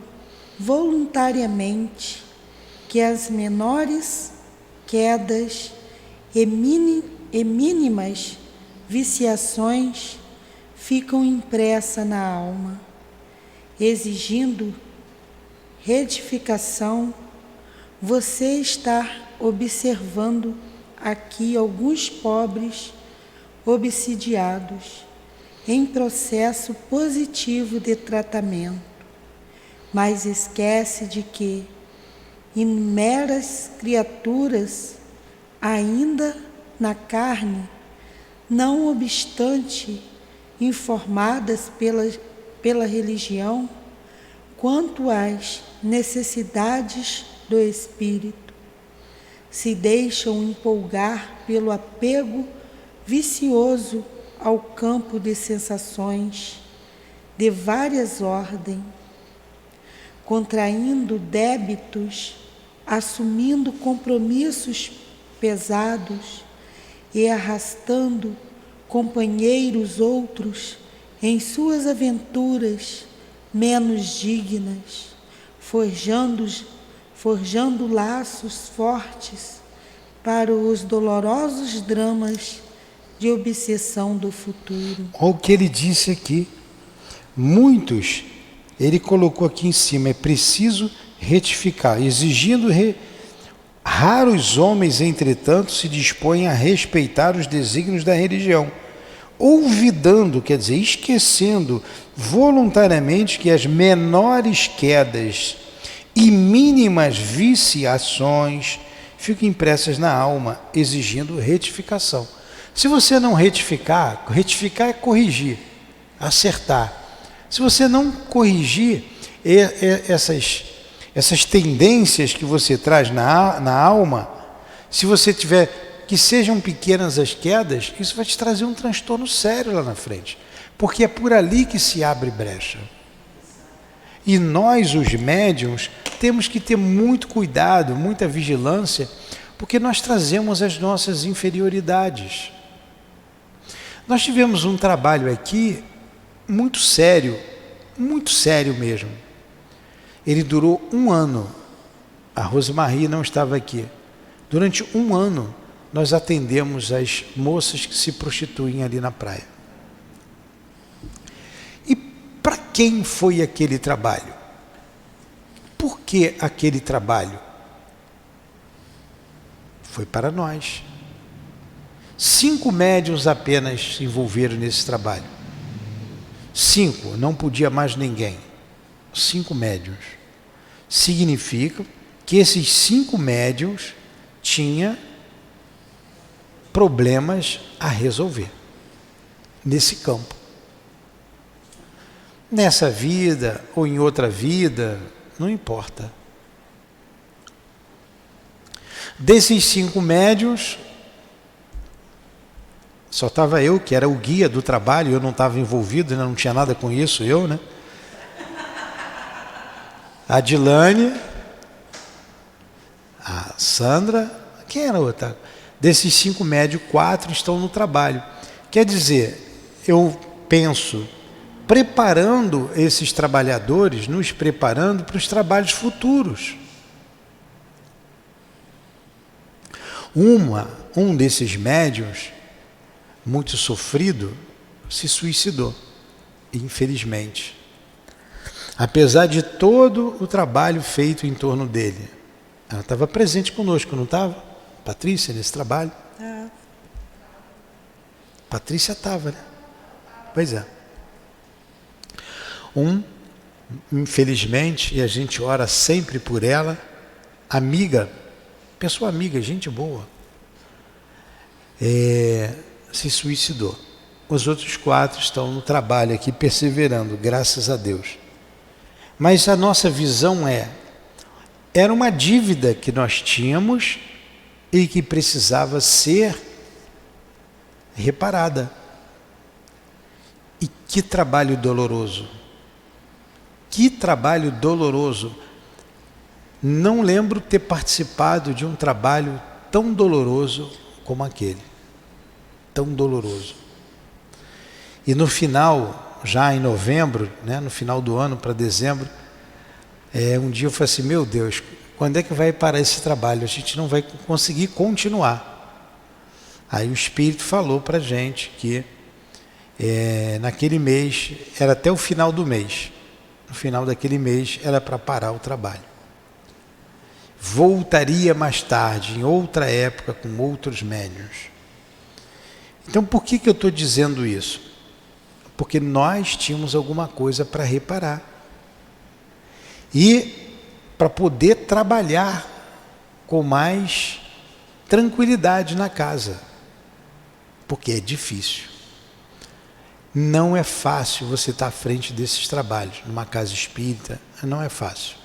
B: voluntariamente que as menores quedas e mínimas viciações ficam impressas na alma, exigindo retificação. Você está observando aqui alguns pobres obsidiados em processo positivo de tratamento, mas esquece de que, em meras criaturas, ainda na carne, não obstante informadas pela religião quanto às necessidades do espírito, se deixam empolgar pelo apego vicioso ao campo de sensações de várias ordens, contraindo débitos, assumindo compromissos pesados e arrastando companheiros outros em suas aventuras menos dignas, forjando laços fortes para os dolorosos dramas de obsessão do futuro.
A: Olha o que ele disse aqui. Muitos, ele colocou aqui em cima, é preciso retificar, exigindo raros homens, entretanto, se dispõem a respeitar os desígnios da religião, olvidando, quer dizer, esquecendo voluntariamente que as menores quedas e mínimas viciações ficam impressas na alma, exigindo retificação. Se você não retificar é corrigir, acertar. Se você não corrigir essas tendências que você traz na alma, se você estiver que sejam pequenas as quedas, isso vai te trazer um transtorno sério lá na frente, porque é por ali que se abre brecha. E nós, os médiuns, temos que ter muito cuidado, muita vigilância, porque nós trazemos as nossas inferioridades. Nós tivemos um trabalho aqui muito sério mesmo. Ele durou 1 ano. A Rosemarie não estava aqui. Durante 1 ano, nós atendemos as moças que se prostituem ali na praia. E para quem foi aquele trabalho? Por que aquele trabalho? Foi para nós. 5 médiuns apenas se envolveram nesse trabalho. 5, não podia mais ninguém. 5 médiuns. Significa que esses 5 médiuns tinham problemas a resolver nesse campo. Nessa vida ou em outra vida, não importa. Desses 5 médiuns, só estava eu, que era o guia do trabalho, eu não estava envolvido, não tinha nada com isso, né? A Dilane, a Sandra, quem era a outra? Desses 5 médios, 4 estão no trabalho. Quer dizer, eu penso, preparando esses trabalhadores, nos preparando para os trabalhos futuros. Um desses médiuns, muito sofrido, se suicidou, infelizmente. Apesar de todo o trabalho feito em torno dele. Ela estava presente conosco, não estava? Patrícia, nesse trabalho? Patrícia estava, né? Pois é. Infelizmente, e a gente ora sempre por ela, amiga, pessoa amiga, gente boa, se suicidou. Os outros 4 estão no trabalho aqui, perseverando, graças a Deus. Mas a nossa visão era uma dívida que nós tínhamos e que precisava ser reparada. E que trabalho doloroso! Que trabalho doloroso! Não lembro ter participado de um trabalho tão doloroso como aquele. Tão doloroso. E no final, já em novembro, né, no final do ano para dezembro, um dia eu falei assim, meu Deus, quando é que vai parar esse trabalho? A gente não vai conseguir continuar. Aí o Espírito falou para a gente que naquele mês, era até o final do mês, no final daquele mês era para parar o trabalho. Voltaria mais tarde, em outra época, com outros médiuns. Então por que eu estou dizendo isso? Porque nós tínhamos alguma coisa para reparar. E para poder trabalhar com mais tranquilidade na casa. Porque é difícil. Não é fácil você estar à frente desses trabalhos, numa casa espírita, não é fácil.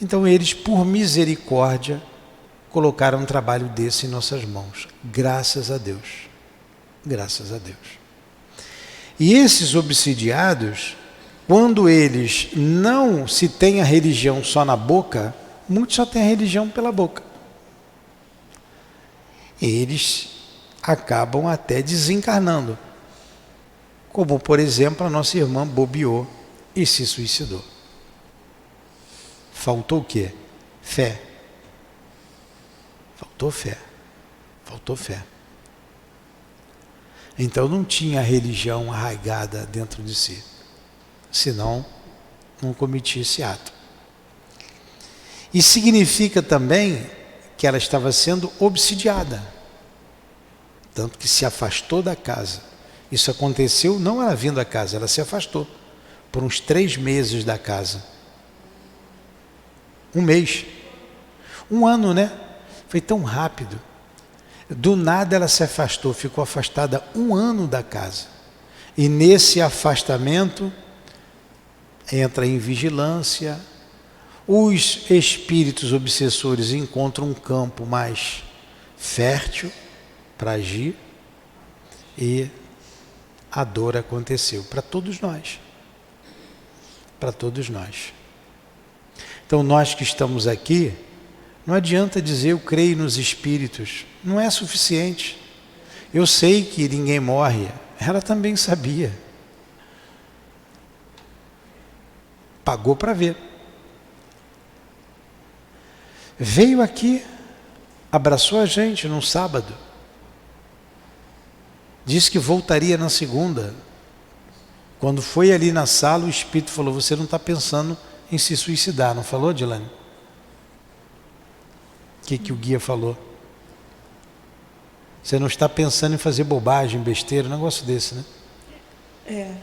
A: Então eles, por misericórdia, colocaram um trabalho desse em nossas mãos. Graças a Deus. Graças a Deus. E esses obsidiados, quando eles não se têm a religião só na boca, muitos só têm a religião pela boca. Eles acabam até desencarnando. Como, por exemplo, a nossa irmã bobeou e se suicidou. Faltou o quê? Fé. Faltou fé. Faltou fé. Então não tinha a religião arraigada dentro de si. Senão, não cometia esse ato. E significa também que ela estava sendo obsidiada. Tanto que se afastou da casa. Isso aconteceu não ela vindo à casa, ela se afastou por uns 3 meses da casa. 1 mês. 1 ano, né? Foi tão rápido. Do nada ela se afastou, ficou afastada 1 ano da casa. E nesse afastamento entra em vigilância. Os espíritos obsessores encontram um campo mais fértil para agir, e a dor aconteceu para todos nós. Para todos nós. Então nós que estamos aqui, não adianta dizer eu creio nos espíritos, não é suficiente. Eu sei que ninguém morre, ela também sabia. Pagou para ver. Veio aqui, abraçou a gente num sábado. Disse que voltaria na segunda. Quando foi ali na sala, o espírito falou: você não está pensando em se suicidar, não falou, Dilane? O que o guia falou? Você não está pensando em fazer bobagem, besteira, um negócio desse, né?
B: É.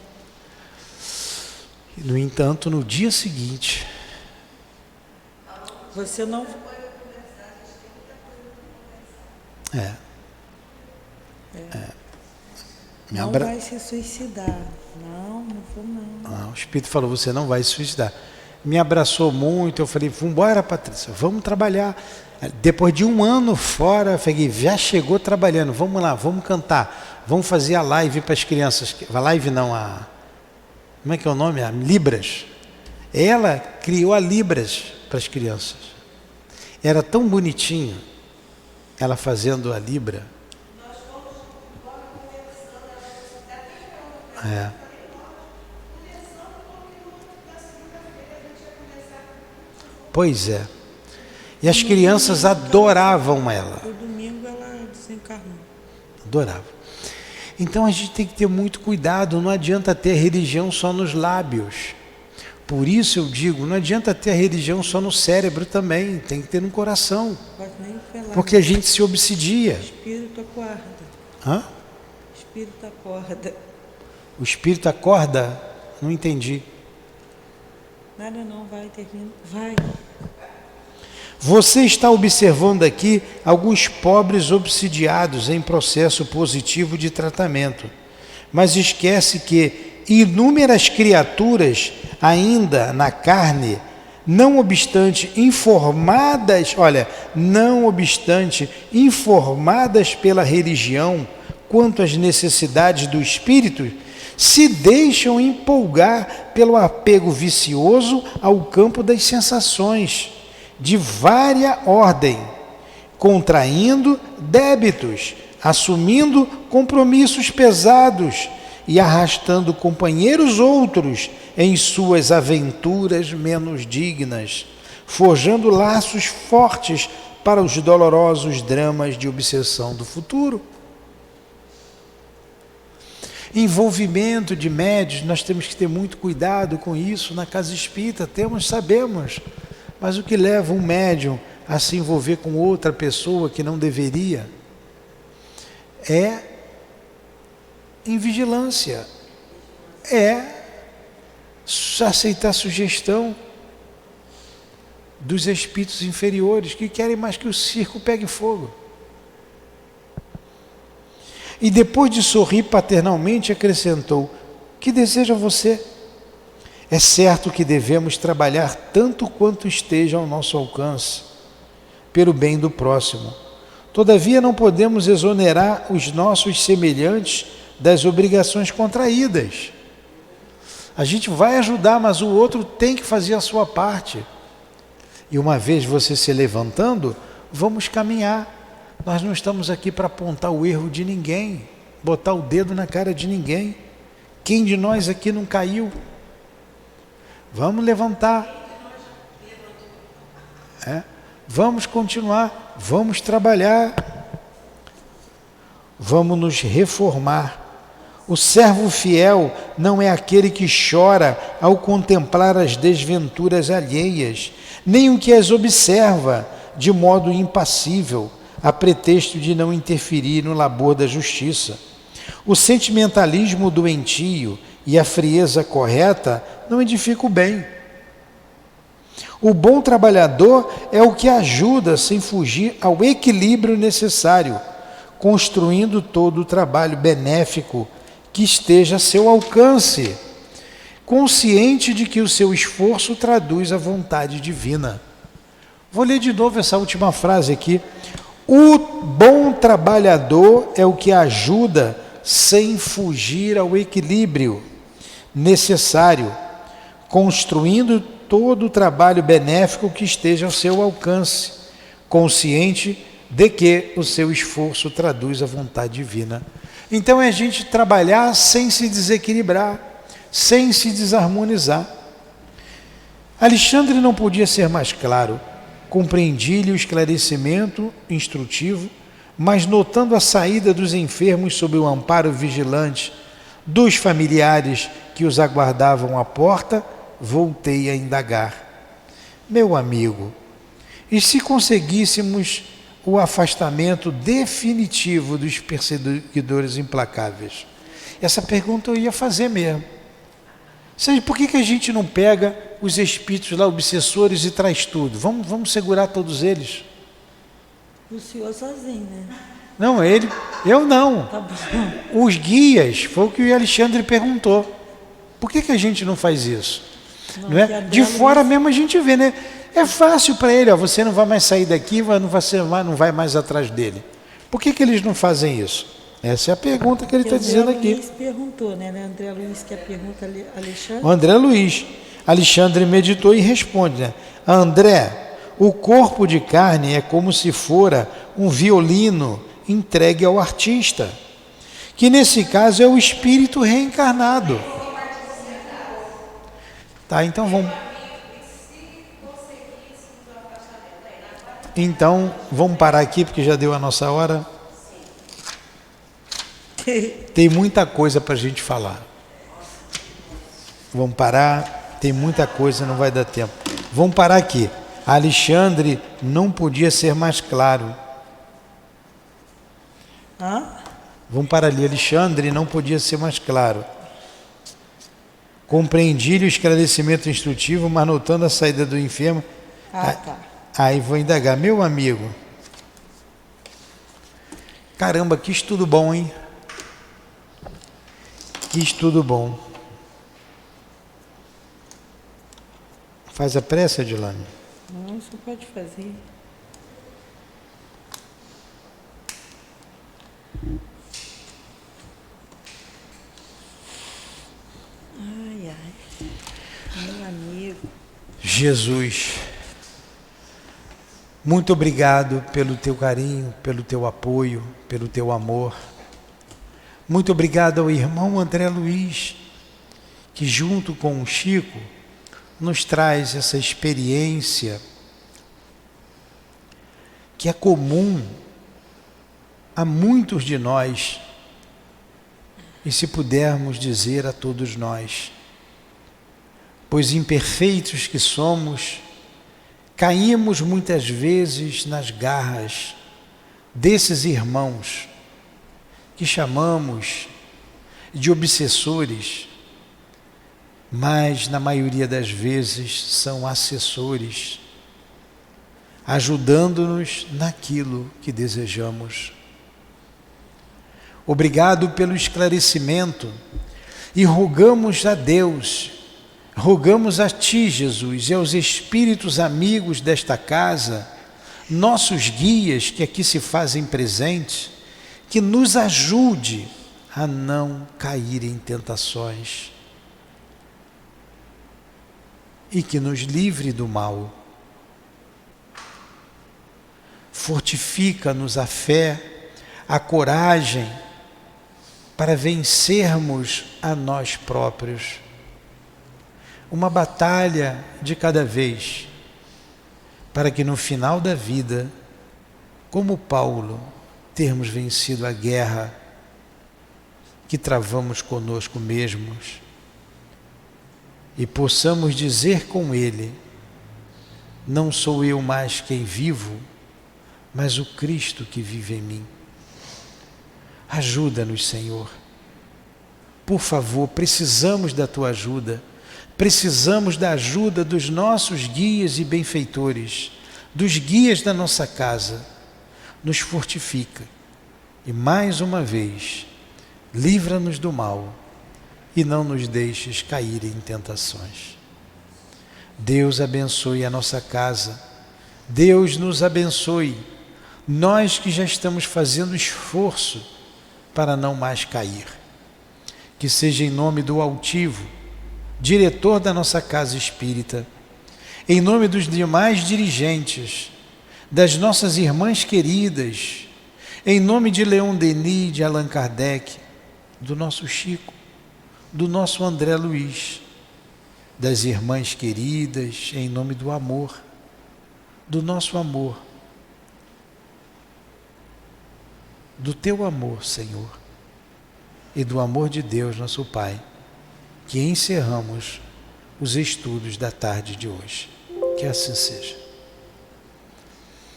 A: No entanto, no dia seguinte...
B: Você não... Não vai se suicidar. Não vou não.
A: O espírito falou: você não vai se suicidar. Me abraçou muito, eu falei: vamos embora, Patrícia, vamos trabalhar. Depois de 1 ano fora, eu falei: já chegou trabalhando, vamos lá, vamos cantar, vamos fazer a live para as crianças. A live não, como é que é o nome? A Libras. Ela criou a Libras para as crianças. Era tão bonitinho, ela fazendo a Libra. Pois é. E as crianças adoravam ela.
B: No domingo ela desencarnou.
A: Adoravam. Então a gente tem que ter muito cuidado, não adianta ter religião só nos lábios. Por isso eu digo, não adianta ter a religião só no cérebro também, tem que ter no coração.
B: Pode nem falar.
A: Porque a gente se obsidia.
B: O espírito acorda.
A: Hã?
B: O espírito acorda.
A: O espírito acorda? Não entendi.
B: Nada não, vai, termina. Vai.
A: Você está observando aqui alguns pobres obsidiados em processo positivo de tratamento, mas esquece que inúmeras criaturas ainda na carne, não obstante informadas pela religião quanto às necessidades do espírito, se deixam empolgar pelo apego vicioso ao campo das sensações de vária ordem, contraindo débitos, assumindo compromissos pesados e arrastando companheiros outros em suas aventuras menos dignas, forjando laços fortes para os dolorosos dramas de obsessão do futuro. Envolvimento de médios, nós temos que ter muito cuidado com isso. Na casa espírita sabemos, mas o que leva um médium a se envolver com outra pessoa que não deveria é invigilância, é aceitar sugestão dos espíritos inferiores que querem mais que o circo pegue fogo. E depois de sorrir paternalmente, acrescentou: que deseja você? É certo que devemos trabalhar tanto quanto esteja ao nosso alcance, pelo bem do próximo. Todavia não podemos exonerar os nossos semelhantes das obrigações contraídas. A gente vai ajudar, mas o outro tem que fazer a sua parte. E uma vez você se levantando, vamos caminhar. Nós não estamos aqui para apontar o erro de ninguém, botar o dedo na cara de ninguém. Quem de nós aqui não caiu? Vamos levantar. Vamos continuar, vamos trabalhar, vamos nos reformar. O servo fiel não é aquele que chora ao contemplar as desventuras alheias, nem o que as observa de modo impassível, a pretexto de não interferir no labor da justiça. O sentimentalismo doentio e a frieza correta não edificam o bem. O bom trabalhador é o que ajuda sem fugir ao equilíbrio necessário, construindo todo o trabalho benéfico que esteja a seu alcance, consciente de que o seu esforço traduz a vontade divina. Vou ler de novo essa última frase aqui. O bom trabalhador é o que ajuda sem fugir ao equilíbrio necessário, construindo todo o trabalho benéfico que esteja ao seu alcance, consciente de que o seu esforço traduz a vontade divina. Então é a gente trabalhar sem se desequilibrar, sem se desarmonizar. Alexandre não podia ser mais claro. Compreendi-lhe o esclarecimento instrutivo, mas notando a saída dos enfermos sob o amparo vigilante dos familiares que os aguardavam à porta, voltei a indagar. Meu amigo, e se conseguíssemos o afastamento definitivo dos perseguidores implacáveis? Essa pergunta eu ia fazer mesmo. Seja, por que a gente não pega os espíritos lá, obsessores, e traz tudo? Vamos segurar todos eles?
B: O senhor sozinho, né?
A: Não, eu não.
B: Tá bom.
A: Os guias, foi o que o Alexandre perguntou. Por que a gente não faz isso? Não é? De fora mesmo a gente vê, né? É fácil para ele, ó, você não vai mais sair daqui, não vai mais atrás dele. Por que eles não fazem isso? Essa é a pergunta que ele está dizendo aqui.
B: O André Luiz perguntou, né? André Luiz que a pergunta, Alexandre.
A: O André Luiz. Alexandre meditou e responde, né? André, o corpo de carne é como se fora um violino entregue ao artista, que nesse caso é o espírito reencarnado. Tá, então vamos parar aqui, porque já deu a nossa hora. Tem muita coisa para a gente falar. Vamos parar, tem muita coisa, não vai dar tempo. Vamos parar aqui. Alexandre não podia ser mais claro. Vamos parar ali. Alexandre não podia ser mais claro. Compreendi-lhe o esclarecimento instrutivo, mas notando a saída do enfermo.
B: Tá.
A: Aí vou indagar. Meu amigo, caramba, que estudo bom, hein? Que estudo bom. Faz a prece, Adilane.
B: Não, você pode fazer. Ai, meu amigo.
A: Jesus, muito obrigado pelo teu carinho, pelo teu apoio, pelo teu amor. Muito obrigado ao irmão André Luiz, que junto com o Chico nos traz essa experiência que é comum a muitos de nós, e se pudermos dizer a todos nós, pois imperfeitos que somos, caímos muitas vezes nas garras desses irmãos que chamamos de obsessores, mas na maioria das vezes são assessores, ajudando-nos naquilo que desejamos. Obrigado pelo esclarecimento e rogamos a Deus, rogamos a Ti, Jesus, e aos espíritos amigos desta casa, nossos guias que aqui se fazem presentes, que nos ajude a não cair em tentações e que nos livre do mal. Fortifica-nos a fé, a coragem para vencermos a nós próprios. Uma batalha de cada vez, para que no final da vida, como Paulo, termos vencido a guerra que travamos conosco mesmos e possamos dizer com ele: não sou eu mais quem vivo, mas o Cristo que vive em mim. Ajuda-nos, Senhor. Por favor, precisamos da Tua ajuda. Precisamos da ajuda dos nossos guias e benfeitores, dos guias da nossa casa. Nos fortifica e, mais uma vez, livra-nos do mal e não nos deixes cair em tentações. Deus abençoe a nossa casa. Deus nos abençoe. nós que já estamos fazendo esforço para não mais cair. Que seja em nome do altivo, diretor da nossa casa espírita, em nome dos demais dirigentes, das nossas irmãs queridas, em nome de Leon Denis, de Allan Kardec, do nosso Chico, do nosso André Luiz, das irmãs queridas, em nome do amor, do nosso amor, do teu amor, Senhor, e do amor de Deus, nosso Pai, que encerramos os estudos da tarde de hoje. Que assim seja.